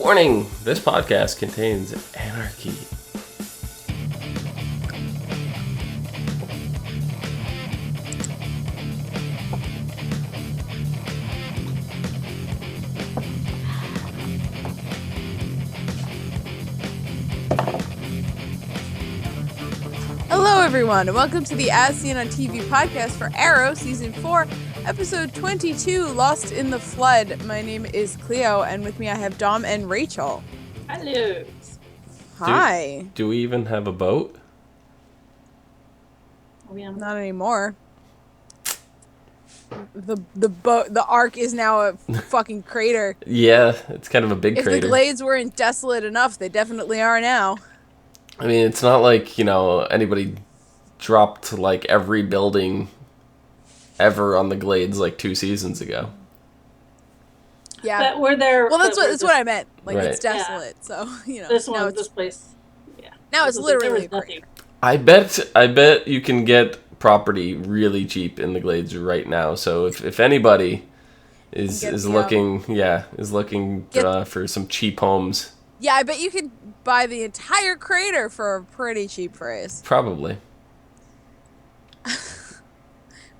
Warning! This podcast contains anarchy. Hello everyone, and welcome to the As Seen on TV podcast for Arrow, Season 4, Episode 22, Lost in the Flood. My name is Clio, and with me I have Dom and Rachel. Hello. Hi. Do we even have a boat? Not anymore. The Ark is now a fucking crater. Yeah, it's kind of a big If crater. the Glades weren't desolate enough, they definitely are now. I mean, it's not like, anybody dropped, every building ever on the Glades, 2 seasons ago. Yeah. But we're there. Well, that's what I meant. Right. It's desolate, so, This place. Yeah. Now it's literally there was nothing. I bet you can get property really cheap in the Glades right now. So if anybody is looking for some cheap homes. Yeah, I bet you could buy the entire crater for a pretty cheap price. Probably.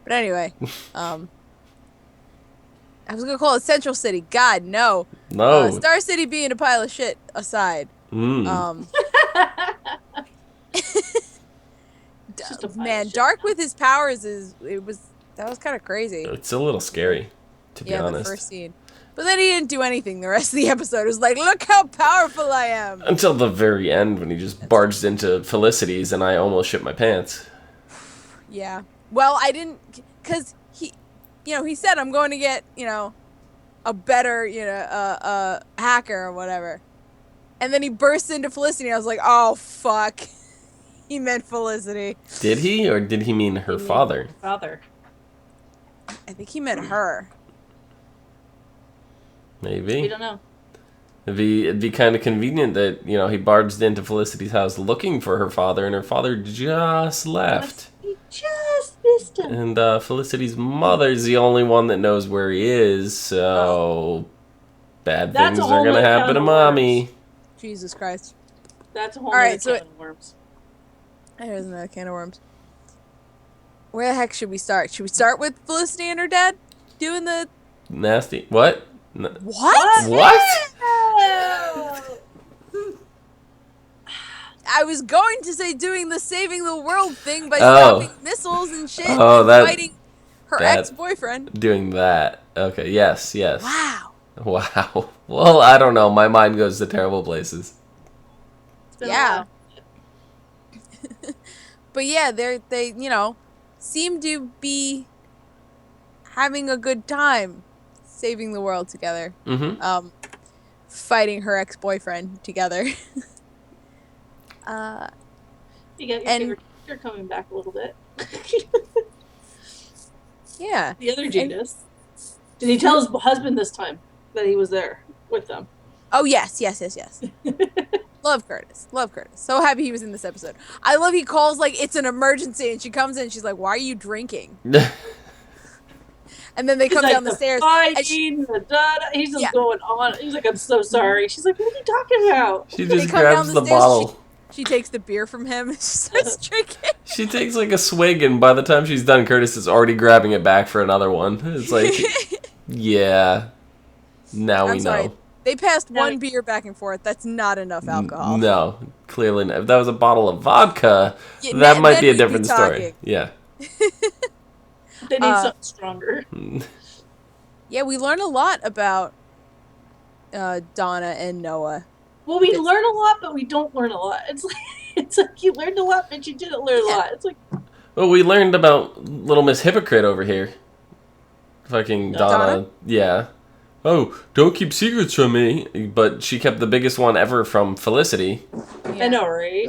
But anyway, I was gonna call it Central City. God, no. No. Star City being a pile of shit aside. Man, Dark with his powers that was kind of crazy. It's a little scary, to be honest. The first scene. But then he didn't do anything the rest of the episode. It was like, look how powerful I am. Until the very end when he just barged into Felicity's and I almost shit my pants. Yeah. Well, I didn't, because he said I'm going to get, a better, hacker or whatever. And then he burst into Felicity. I was like, oh, fuck. He meant Felicity. Did he? Or did he mean her father? Father. I think he meant her. Maybe. We don't know. It'd be kind of convenient that, he barged into Felicity's house looking for her father and her father just left. He just missed him. And Felicity's mother's the only one that knows where he is, so bad things are going to happen to Mommy. Jesus Christ. That's a whole other can of worms. There's another can of worms. Where the heck should we start? Should we start with Felicity and her dad doing the... Nasty. What? What? What? I was going to say doing the saving the world thing by stopping missiles and shit and fighting her ex-boyfriend. Doing that. Okay, yes. Wow. Well, I don't know. My mind goes to terrible places. Yeah. But yeah, they seem to be having a good time saving the world together. Mm-hmm. Fighting her ex-boyfriend together. You got your favorite character coming back a little bit. Yeah. The other genius. Did he tell his husband this time that he was there with them? Oh, yes. Love Curtis. So happy he was in this episode. I love he calls it's an emergency and she comes in and she's like, why are you drinking? And then they come down the stairs. He's just going on. He's like, I'm so sorry. She's like, what are you talking about? She just grabs the bottle. She takes the beer from him and she starts drinking. She takes a swig and by the time she's done, Curtis is already grabbing it back for another one. It's like, yeah, now we know. They passed one beer back and forth. That's not enough alcohol. No, clearly not. If that was a bottle of vodka, that might be a different story. Yeah. They need something stronger. Yeah, we learn a lot about Donna and Noah. Well, we learn a lot, but we don't learn a lot. It's like you learned a lot, but you didn't learn a lot. It's like... Well, we learned about Little Miss Hypocrite over here. Fucking Donna? Yeah. Oh, don't keep secrets from me. But she kept the biggest one ever from Felicity. Yeah. I know, right?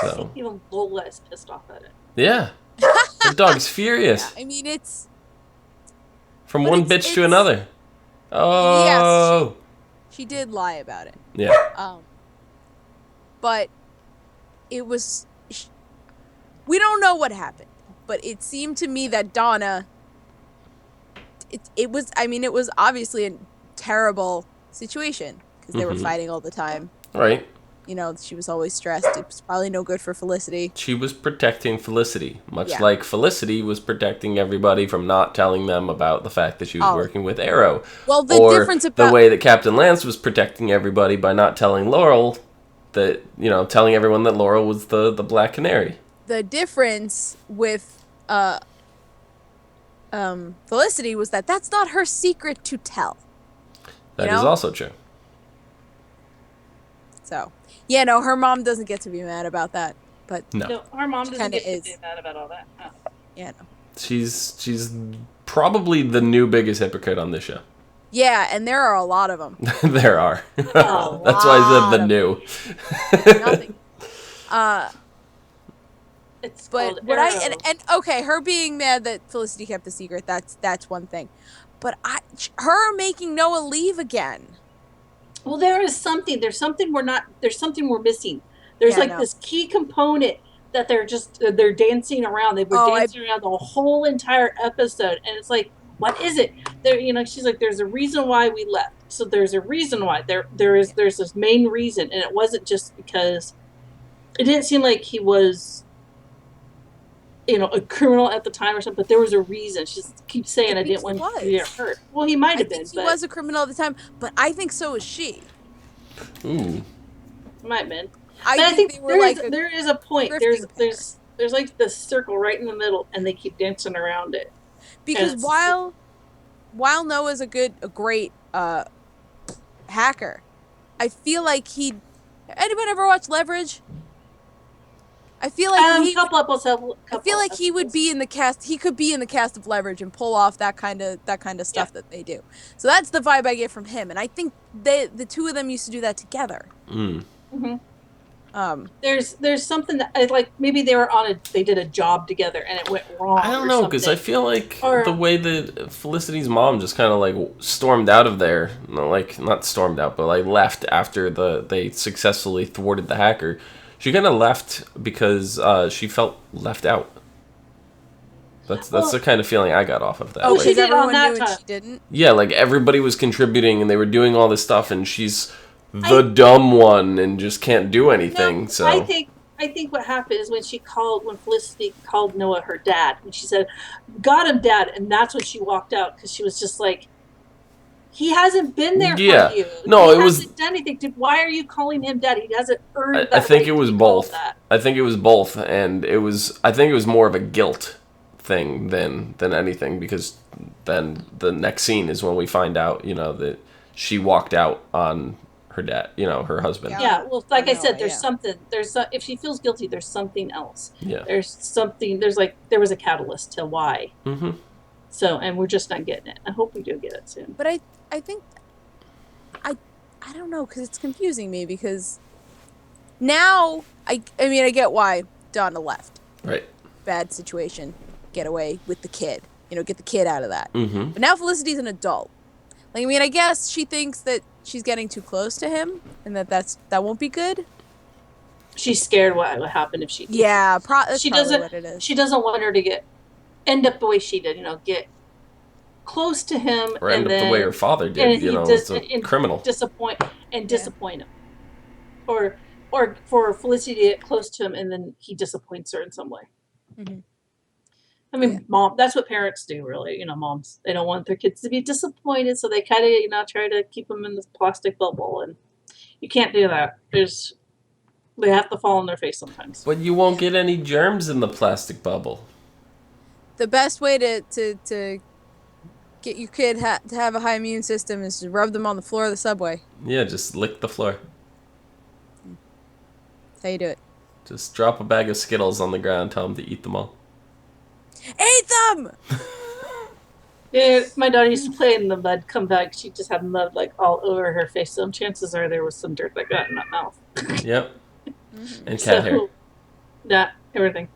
So. Even a little less pissed off at it. Yeah. The dog's furious. Yeah, I mean, it's... From one bitch to another. Oh. Yes, she did lie about it. Yeah. But it was... We don't know what happened. But it seemed to me that Donna... It was obviously a terrible situation because they were fighting all the time. Right. You know, she was always stressed. It was probably no good for Felicity. She was protecting Felicity, much Yeah. like Felicity was protecting everybody from not telling them about the fact that she was working with Arrow. Well, the or difference the about way that Captain Lance was protecting everybody by not telling Laurel that, telling everyone that Laurel was the Black Canary. the difference with Felicity was that that's not her secret to tell. That is also true. So, yeah, no, her mom doesn't get to be mad about that, but No, our mom doesn't get to is. do that about all that. No. Yeah, no. She's probably the new biggest hypocrite on this show. Yeah, and there are a lot of them. There are. That's why I said the new. Nothing. It's But what and okay, her being mad that Felicity kept the secret, that's one thing. But her making Noah leave again. Well, there's something we're missing. There's this key component that they're dancing around. They were dancing around the whole entire episode, and it's like, what is it? She's like, there's a reason why we left. So there's a reason why. There's this main reason, and it wasn't just because it didn't seem like he was a criminal at the time or something, but there was a reason. She just keeps saying, I didn't want you to get hurt. Well, he might have been. He was a criminal at the time, but I think so is she. Ooh. Might have been. I think they were there is a point. There's like the circle right in the middle, and they keep dancing around it. Because while Noah's a great hacker, I feel like anyone ever watch Leverage? I feel like he would be in the cast. He could be in the cast of Leverage and pull off that kind of stuff that they do. So that's the vibe I get from him, and I think the two of them used to do that together. There's something that maybe they did a job together and it went wrong. I don't know, because I feel like the way that Felicity's mom just kind of stormed out of there, not stormed out, but left after they successfully thwarted the hacker. She kind of left because she felt left out. That's the kind of feeling I got off of that. Oh, she did on that time. She didn't? Yeah, everybody was contributing and they were doing all this stuff, and she's the dumb one and just can't do anything. No, so I think what happened is when Felicity called Noah her dad, and she said, "Got him, Dad," and that's when she walked out because she was just like, he hasn't been there for you. No, he hasn't done anything. Why are you calling him dad? He hasn't earned that. I think it was both. I think it was both, and I think it was more of a guilt thing than anything, because then the next scene is when we find out, that she walked out on her dad, her husband. Yeah, well, like I said, there's something. If she feels guilty, there's something else. Yeah. There's something. There was a catalyst to why. Mm-hmm. So, and we're just not getting it. I hope we do get it soon. But I think I don't know, because it's confusing me, because now I get why Donna left. Right. Bad situation. Get away with the kid. Get the kid out of that. Mm-hmm. But now Felicity's an adult. I guess she thinks that she's getting too close to him, and that won't be good. She's scared what would happen if she. Yeah, that's probably what it is. She doesn't want her to end up the way she did. Get close to him, or end up the way her father did. As a criminal. Disappoint him, or for Felicity to get close to him and then he disappoints her in some way. Mm-hmm. I mean, mom, that's what parents do, really. Moms, they don't want their kids to be disappointed, so they kind of, try to keep them in this plastic bubble, and you can't do that. They have to fall on their face sometimes. But you won't get any germs in the plastic bubble. The best way to get your kid to have a high immune system is to rub them on the floor of the subway. Yeah, just lick the floor. That's how you do it. Just drop a bag of Skittles on the ground, tell them to eat them all. Eat them! Yeah, my daughter used to play in the mud, come back, she just had mud all over her face, so chances are there was some dirt that got in that mouth. Yep. And cat hair. Yeah, everything.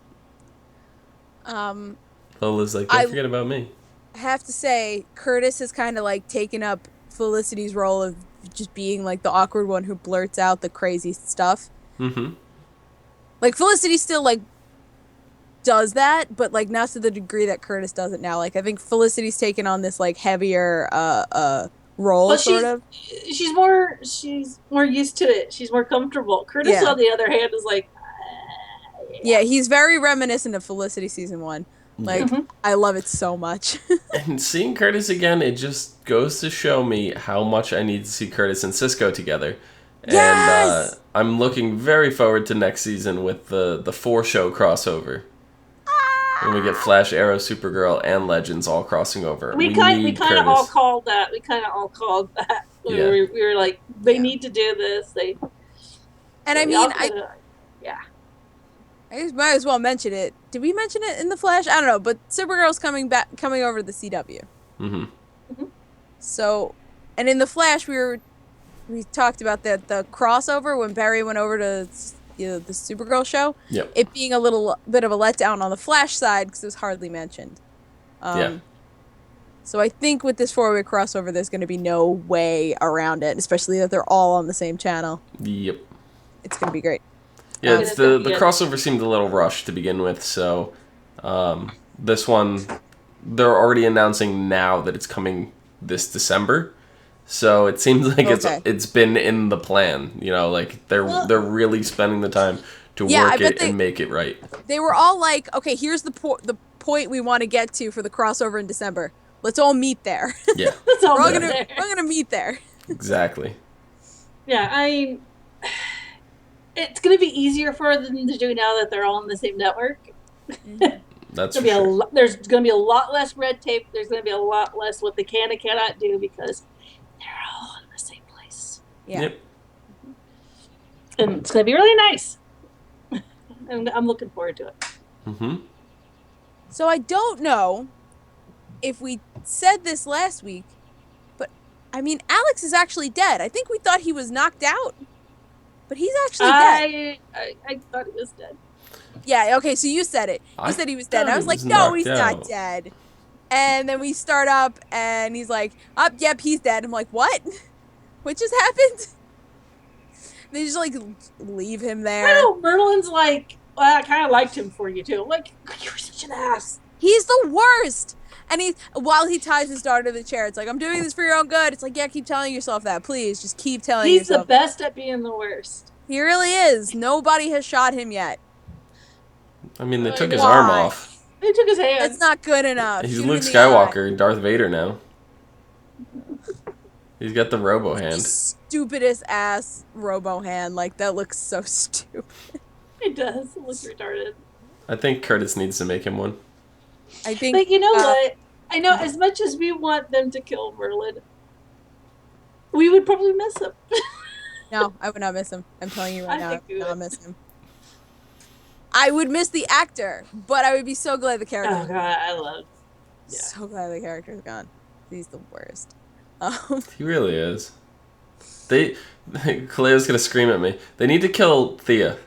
Lola's like, don't forget about me. I have to say, Curtis has kind of taken up Felicity's role of just being the awkward one who blurts out the crazy stuff. Mm-hmm. Felicity still does that, but not to the degree that Curtis does it now. I think Felicity's taken on this heavier role, sort of. She's more used to it. She's more comfortable. Curtis, on the other hand, is like, yeah, he's very reminiscent of Felicity season 1. Like, I love it so much. And seeing Curtis again, it just goes to show me how much I need to see Curtis and Cisco together. Yes! And I'm looking very forward to next season with the 4-show crossover. When we get Flash, Arrow, Supergirl, and Legends all crossing over. We kind of all called that. Yeah. We were like, they need to do this. And I mean, I might as well mention it. Did we mention it in the Flash? I don't know, but Supergirl's coming over to the CW. So, and in the Flash, we talked about the crossover when Barry went over to the Supergirl show. Yep. It being a little bit of a letdown on the Flash side because it was hardly mentioned. So I think with this 4-way crossover, there's going to be no way around it, especially that they're all on the same channel. Yep. It's going to be great. Yeah, it's the crossover seemed a little rushed to begin with, so this one, they're already announcing now that it's coming this December. So it seems like it's been in the plan, you know, like they're really spending the time to work it and make it right. They were all like, okay, here's the point we want to get to for the crossover in December. Let's all meet there. Yeah. We're gonna meet there. Exactly. Yeah, it's going to be easier for them to do now that they're all on the same network. That's there's going to be a lot less red tape. There's going to be a lot less what they can and cannot do because they're all in the same place. Yeah. Yep. And it's going to be really nice. And I'm looking forward to it. So I don't know if we said this last week, but I mean, Alex is actually dead. I think we thought he was knocked out, but he's actually dead. I thought he was dead. Yeah, okay, so you said it. You said he was dead. I was like, no, he's not dead. And then we start up, and he's like, yep, he's dead. I'm like, what? What just happened? They just, like, leave him there. I know, Merlin's like, well, I kind of liked him for you, too. I'm like, you're such an ass. He's the worst. And while he ties his daughter to the chair, it's like, I'm doing this for your own good. It's like, yeah, keep telling yourself that. Please, just keep telling yourself. He's the best at being the worst. He really is. Nobody has shot him yet. I mean, they took his arm off. They took his hand. That's not good enough. He's Luke Skywalker and Darth Vader now. He's got the robo hand. Stupidest ass robo hand. Like, that looks so stupid. It does. It looks retarded. I think Curtis needs to make him one. I think. But you know what? I know as much as we want them to kill Merlin, we would probably miss him. No, I would not miss him. I'm telling you right now, I would not miss him. I would miss the actor, but I would be so glad the character. Oh god, I love. Yeah. So glad the character's gone. He's the worst. He really is. Clio's gonna scream at me. They need to kill Thea.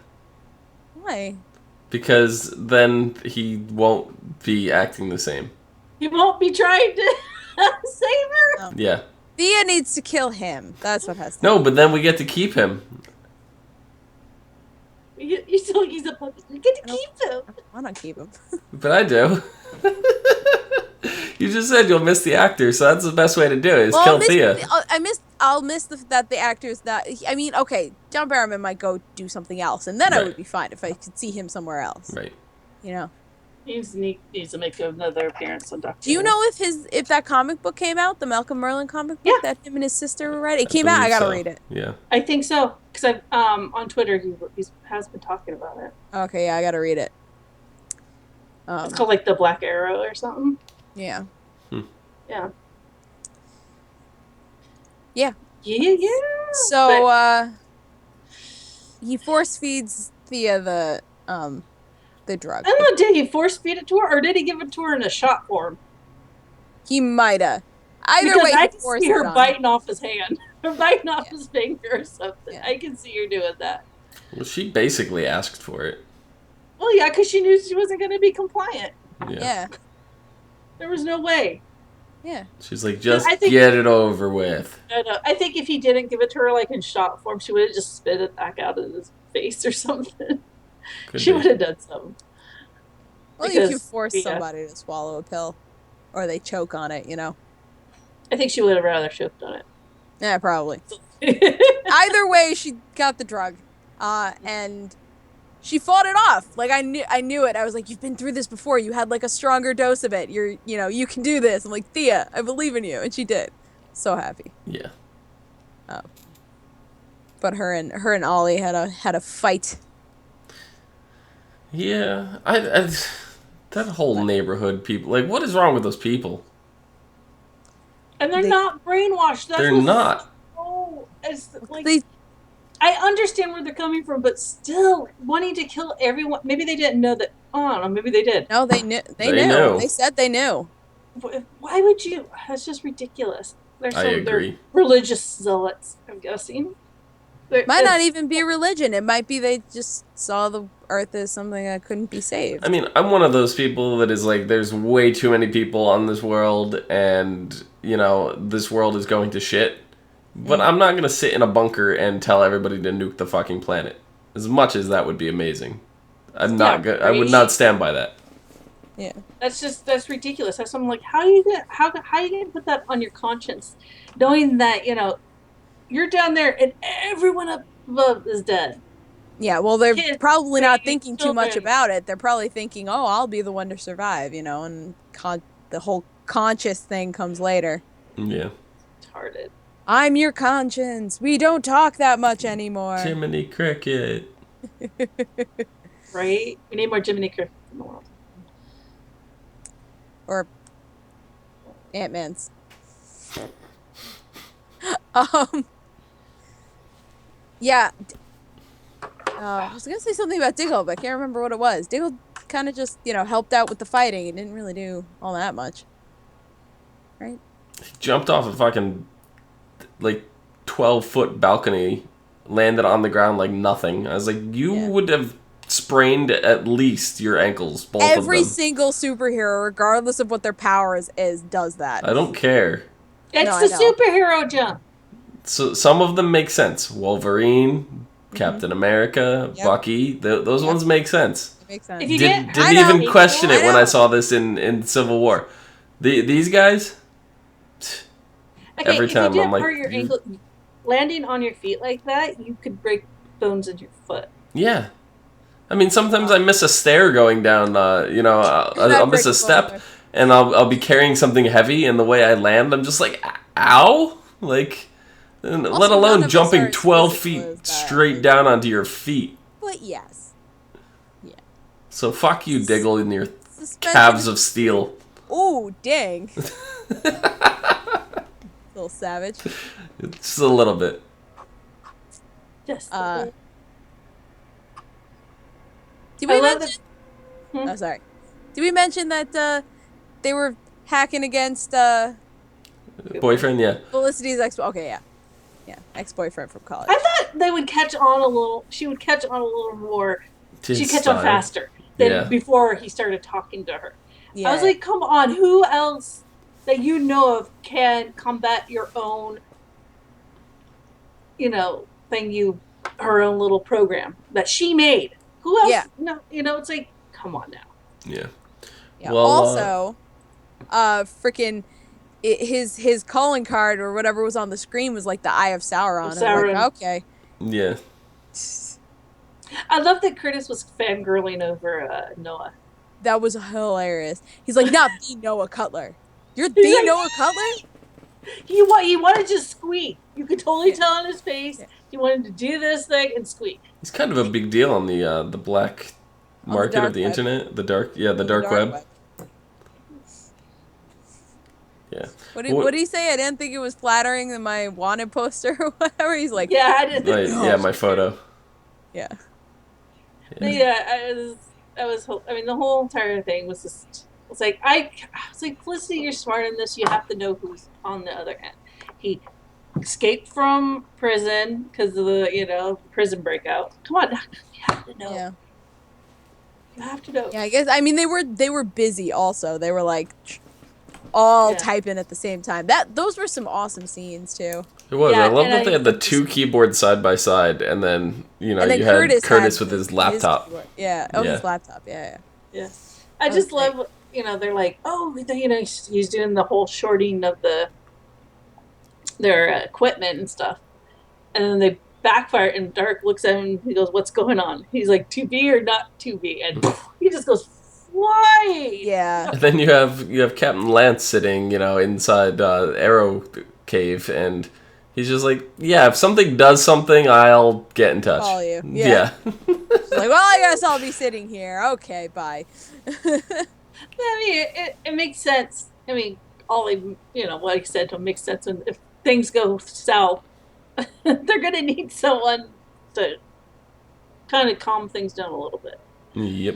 Why? Because then he won't be acting the same. He won't be trying to save her. No. Yeah. Thea needs to kill him. That's what has to No, but then we get to keep him. You still like he's a puppet. You get to keep him. I want to keep him. But I do. You just said you'll miss the actor, so that's the best way to do it, is kill Thea. I'll miss that the actor's not... I mean, okay, John Barrowman might go do something else, and then I would be fine if I could see him somewhere else. Right. You know? He needs to make another appearance on Doctor. Do you know if that comic book came out, the Malcolm Merlin comic book that him and his sister were writing? It came out. I gotta read it. Yeah. I think so because on Twitter he has been talking about it. Okay, yeah, I gotta read it. It's called like the Black Arrow or something. Yeah. Yeah. Yeah. Yeah. So he force feeds Thea the drug. I don't know, did he force feed it to her or did he give it to her in a shot form? He mighta. Either because way, I can see her biting off his hand or biting off his finger or something. I can see her doing that. Well, she basically asked for it. Well, yeah, because she knew she wasn't going to be compliant. Yeah. There was no way. Yeah. She's like, just get it over with. I think if he didn't give it to her like in shot form, she would have just spit it back out of his face or something. She would have done something. Well, if you force somebody to swallow a pill, or they choke on it, you know. I think she would have rather choked on it. Yeah, probably. Either way, she got the drug, and she fought it off. Like I knew it. I was like, you've been through this before. You had like a stronger dose of it. You can do this. I'm like, Thea, I believe in you, and she did. So happy. Yeah. But her and Ollie had a fight. Yeah, I that whole neighborhood people. Like, what is wrong with those people? And they're not brainwashed. They're not. Oh, it's like I understand where they're coming from, but still wanting to kill everyone. Maybe they didn't know that. Oh, I don't know. Maybe they did. No, they knew. They knew. They said they knew. Why would you? That's just ridiculous. I agree. They're religious zealots, I'm guessing. Might not even be religion. It might be they just saw the earth as something that couldn't be saved. I mean, I'm one of those people that is like, there's way too many people on this world, and, this world is going to shit. But I'm not going to sit in a bunker and tell everybody to nuke the fucking planet. As much as that would be amazing. I'm not good. I would not stand by that. Yeah. That's ridiculous. That's something like, how are you gonna put that on your conscience, knowing that, you're down there and everyone up above is dead. Yeah, well, they're probably not thinking too much about it. They're probably thinking, oh, I'll be the one to survive, and the whole conscious thing comes later. Yeah. Retarded. I'm your conscience. We don't talk that much anymore. Jiminy Cricket. Right? We need more Jiminy Cricket in the world. Or Ant-Man's. Yeah. I was going to say something about Diggle, but I can't remember what it was. Diggle kind of just, helped out with the fighting. He didn't really do all that much. Right? He jumped off a fucking, 12-foot balcony, landed on the ground like nothing. I was like, you would have sprained at least your ankles, both of them. Every single superhero, regardless of what their power is, does that. I don't care. It's the superhero jump. So some of them make sense. Wolverine, Captain America, Bucky, those ones make sense. It makes sense. If you didn't even question it when I saw this in Civil War. These guys, every time I'm like, hurt your ankle, landing on your feet like that, you could break bones in your foot. Yeah. I mean, sometimes I miss a stair going down, I'll miss a step, and I'll be carrying something heavy, and the way I land, I'm just like, ow? Like, let alone jumping 12 feet straight down onto your feet. But yes. Yeah. So fuck you, Diggle, and your calves of steel. Ooh, dang. Little savage. Just a little bit. Just did we mention? Oh, sorry. Did we mention that they were hacking against boyfriend? Yeah. Felicity's ex. Okay, yeah, ex-boyfriend from college. I thought they would catch on a little. She would catch on a little more. She'd catch on faster than before he started talking to her. Yeah. I was like, come on, who else that you know of can combat your own, thing, her own little program that she made? Who else? Yeah. No, it's like, come on now. Yeah. Well, also, freaking his calling card or whatever was on the screen was like the Eye of Sauron. I'm like, okay. Yeah. I love that Curtis was fangirling over Noah. That was hilarious. He's like, not the Noah Cutler. You're the Noah Cutler? He wanted to squeak. You could totally tell on his face. Yeah. He wanted to do this thing and squeak. He's kind of a big deal on the black market of the internet. The dark web. Yeah. What did he say? I didn't think it was flattering than my wanted poster or whatever. He's like, yeah, I didn't think yeah, my photo. Yeah. Yeah, the whole entire thing was just. It's like I was like, Felicity, you're smart in this. You have to know who's on the other end. He escaped from prison because of the prison breakout. Come on, you have to know. Yeah. You have to know. Yeah, I guess. I mean, they were busy. Also, they were like all typing at the same time. Those were some awesome scenes too. It was. Yeah, I love that they had the two keyboards side by side, and then you had Curtis with his laptop. His laptop. Yeah. I just love. They're like, oh, he's doing the whole shorting of the equipment and stuff, and then they backfire. And Dark looks at him. And he goes, "What's going on?" He's like, "To be or not to be," and he just goes flying. Yeah. And then you have Captain Lance sitting, inside Arrow Cave, and he's just like, yeah, if something does something, I'll get in touch. Call you. Yeah. Like, well, I guess I'll be sitting here. Okay, bye. I mean, it makes sense. I mean, what he said makes sense. And if things go south, they're gonna need someone to kind of calm things down a little bit. Yep.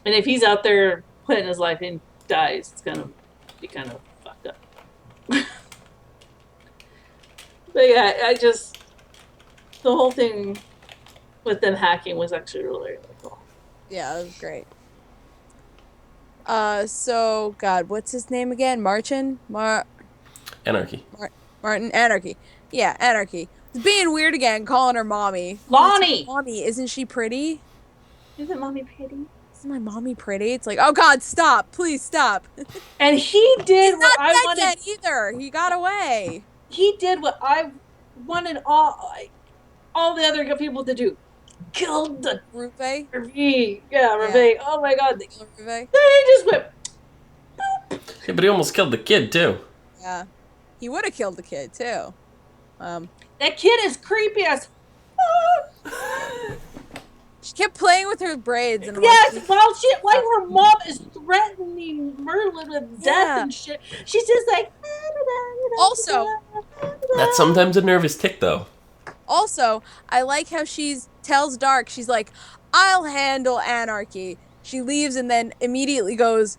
And if he's out there putting his life in, dies, it's gonna be kind of fucked up. But yeah, the whole thing with them hacking was actually really, really cool. Yeah, it was great. So, God, what's his name again? Martin? Anarchy. Martin? Anarchy. Yeah, Anarchy. He's being weird again, calling her mommy. Lonnie! Mommy, isn't she pretty? Isn't mommy pretty? Isn't my mommy pretty? It's like, oh God, stop. Please stop. And he did He's what not I dead wanted. yet either. He got away. He did what I wanted all the other people to do. Killed the Ruve? Yeah, Ruve. Oh my God. Ruve? Then he just went. Yeah, but he almost killed the kid too. Yeah. He would have killed the kid too. That kid is creepy as. She kept playing with her braids and yes, while her mom is threatening Merlin with death and shit, she's just like. Also, that's sometimes a nervous tick, though. Also, I like how tells Dark, she's like, I'll handle Anarchy. She leaves and then immediately goes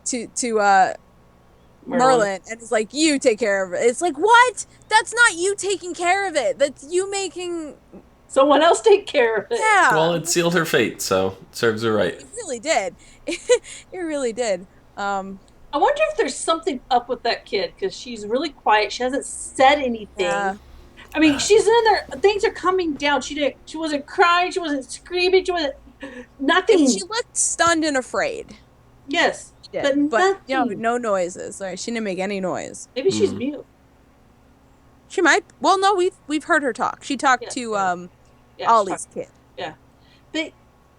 to Merlin and is like, you take care of it. It's like, what? That's not you taking care of it. That's you making someone else take care of it. Yeah. Well, it sealed her fate, so it serves her right. It really did. It really did. I wonder if there's something up with that kid, because she's really quiet. She hasn't said anything. Yeah. I mean, she's in there. Things are coming down. She wasn't crying. She wasn't screaming. She wasn't nothing. And she looked stunned and afraid. Yes, but no noises. Sorry, she didn't make any noise. Maybe she's mute. She might. Well, no, we've heard her talk. She talked to Ollie's kid. Yeah, but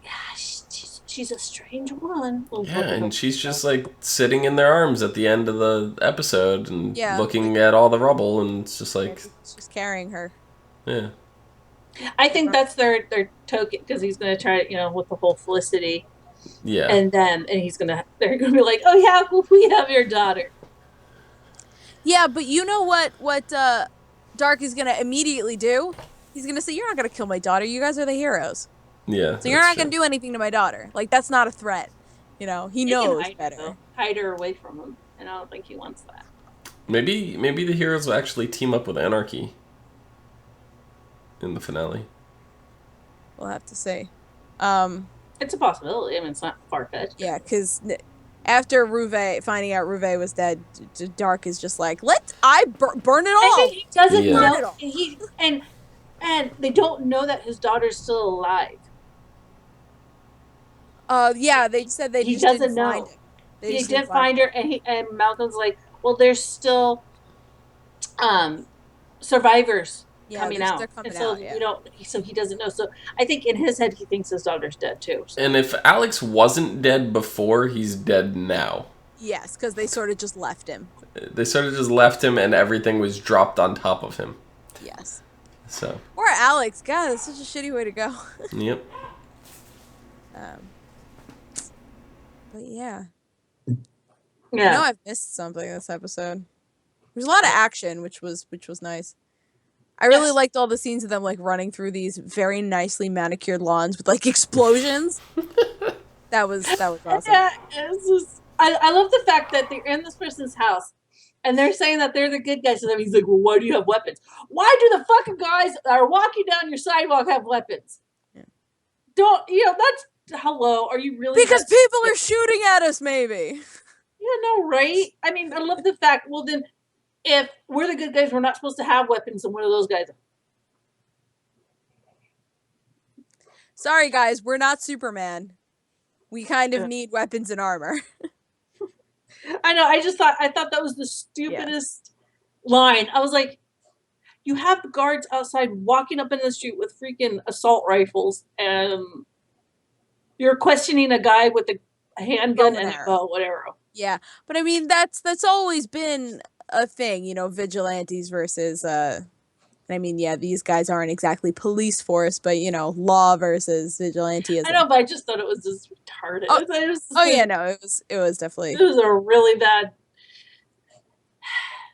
yeah, she's a strange one. Yeah, and she's just like sitting in their arms at the end of the episode and looking at all the rubble, and it's just like she's carrying her. Yeah. I think that's their token, because he's gonna try, with the whole Felicity. Yeah. And they're gonna be like, oh yeah, we have your daughter. Yeah, but you know what Dark is gonna immediately do? He's gonna say, you're not gonna kill my daughter. You guys are the heroes. Yeah. So you're not going to do anything to my daughter. Like, that's not a threat. He knows better. Hide her away from him, and I don't think he wants that. Maybe the heroes will actually team up with Anarchy in the finale. We'll have to see. It's a possibility. I mean, it's not far-fetched. Yeah, because after finding out Ruve was dead, Dark is just like, burn it all. And he doesn't know. And they don't know that his daughter's still alive. Yeah, they said he just doesn't didn't know. find it. He didn't find her, and Malcolm's like, well, there's still survivors coming out. So he doesn't know. So I think in his head he thinks his daughter's dead too. So. And if Alex wasn't dead before, he's dead now. Yes, because they sort of just left him. They sort of just left him, and everything was dropped on top of him. Yes. So. Or Alex. God, that's such a shitty way to go. Yep. But yeah. I know I've missed something this episode. There's a lot of action, which was nice. I really liked all the scenes of them like running through these very nicely manicured lawns with like explosions. that was awesome. Yeah, I love the fact that they're in this person's house and they're saying that they're the good guys. And then he's like, well, why do you have weapons? Why do the fucking guys that are walking down your sidewalk have weapons? Yeah. That's hello. Are you really? Because people are shooting at us, maybe. Yeah, no, right? I mean, I love the fact, well, then, if we're the good guys, we're not supposed to have weapons, and one of those guys. Sorry, guys, we're not Superman. We kind of need weapons and armor. I know, I thought that was the stupidest line. I was like, you have the guards outside walking up in the street with freaking assault rifles, and you're questioning a guy with a handgun and a bow, whatever. Yeah, but I mean that's always been a thing, you know, vigilantes versus I mean, yeah, these guys aren't exactly police force, but you know, law versus vigilanteism. I know, but I just thought it was just retarded. Yeah, no, it was definitely. It was a really bad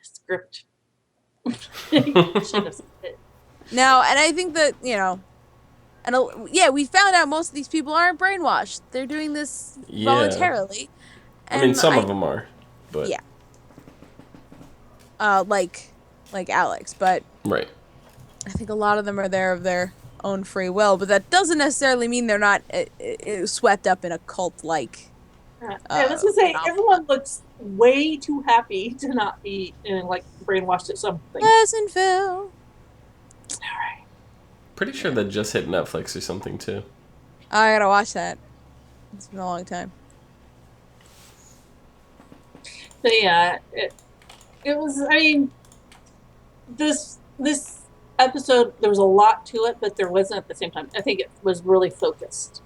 script. No, and I think that, you know, and yeah, we found out most of these people aren't brainwashed. They're doing this voluntarily. I mean, some of them are, but yeah, like Alex, but right. I think a lot of them are there of their own free will, but that doesn't necessarily mean they're not swept up in a cult-like. I was gonna say everyone looks way too happy to not be like brainwashed at something. Pleasantville. All right. Pretty sure that just hit Netflix or something too. I gotta watch that. It's been a long time. But yeah, it was. I mean, this episode, there was a lot to it, but there wasn't at the same time. I think it was really focused.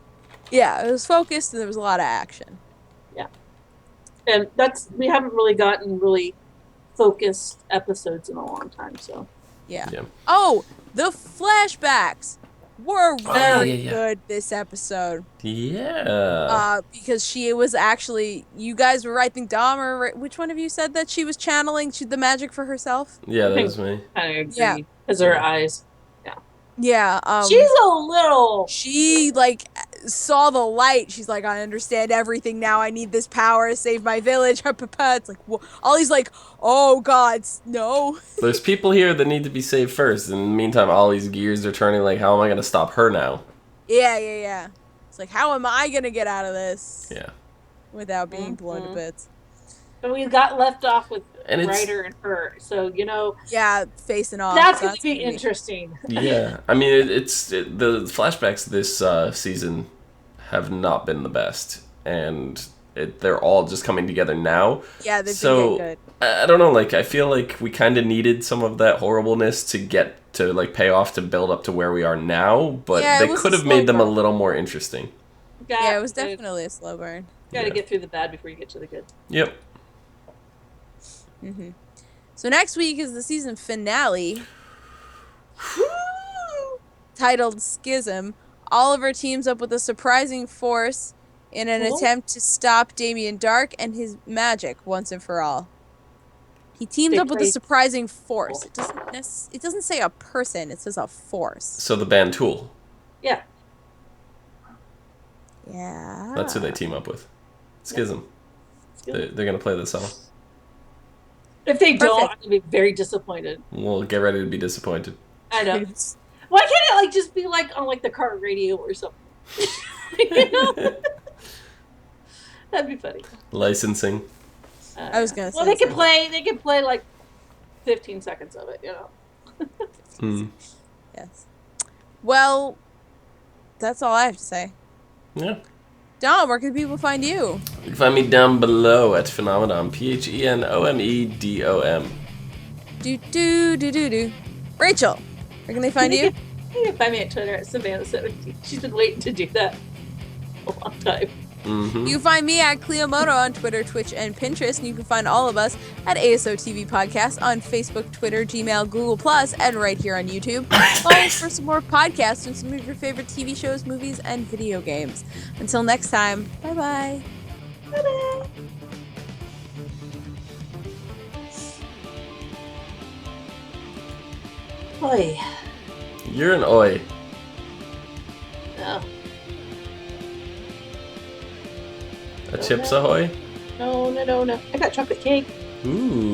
Yeah, it was focused, and there was a lot of action. Yeah, and we haven't really gotten really focused episodes in a long time. So yeah. Oh, the flashbacks were very good this episode. Yeah. Because she was actually, you guys were right. I think Dom or which one of you said that she was channeling the magic for herself? Yeah, that was me. I agree. Yeah, because her eyes. Yeah. Yeah. She's a little. She like saw the light. She's like, I understand everything now. I need this power to save my village. It's like Ollie's like, oh God, no. There's people here that need to be saved first. In the meantime, Ollie's gears are turning. Like, how am I gonna stop her now? Yeah. It's like, how am I gonna get out of this? Yeah. Without being blown to bits. But we got left off with Ryder and her, so you know. Yeah, facing off. That's gonna be interesting. Yeah, I mean, the flashbacks this season have not been the best, and they're all just coming together now. Yeah, they've been good. I don't know, like I feel like we kind of needed some of that horribleness to get to like pay off to build up to where we are now, but they could have made them a little more interesting. Yeah, it was definitely a slow burn. You gotta get through the bad before you get to the good. Yep. So next week is the season finale, titled Schism. Oliver teams up with a surprising force in an attempt to stop Damien Dark and his magic once and for all. He teams up with a surprising force. It doesn't say a person, it says a force. So the band Tool. Yeah. Yeah. That's who they team up with. Schism. They're going to play this song. If they don't, I'm going to be very disappointed. Well, get ready to be disappointed. I know. Why can't it like just be like on like the car radio or something? You know? That'd be funny. Licensing. I was going to say. Well, they could play like 15 seconds of it, you know. Yes. Well, that's all I have to say. Yeah. Dom, where can people find you? You can find me down below at Phenomenon. PHENOMEDOM. Do. Rachel, where can they find you? You can find me at Twitter at Savannah17. She's been waiting to do that a long time. Mm-hmm. You can find me at Cleomoto on Twitter, Twitch, and Pinterest. And you can find all of us at ASO TV Podcast on Facebook, Twitter, Gmail, Google+, and right here on YouTube. Follow us for some more podcasts and some of your favorite TV shows, movies, and video games. Until next time, bye-bye. Bye-bye. Oi. You're an oi. No. A Chips Ahoy? No. I got chocolate cake. Ooh.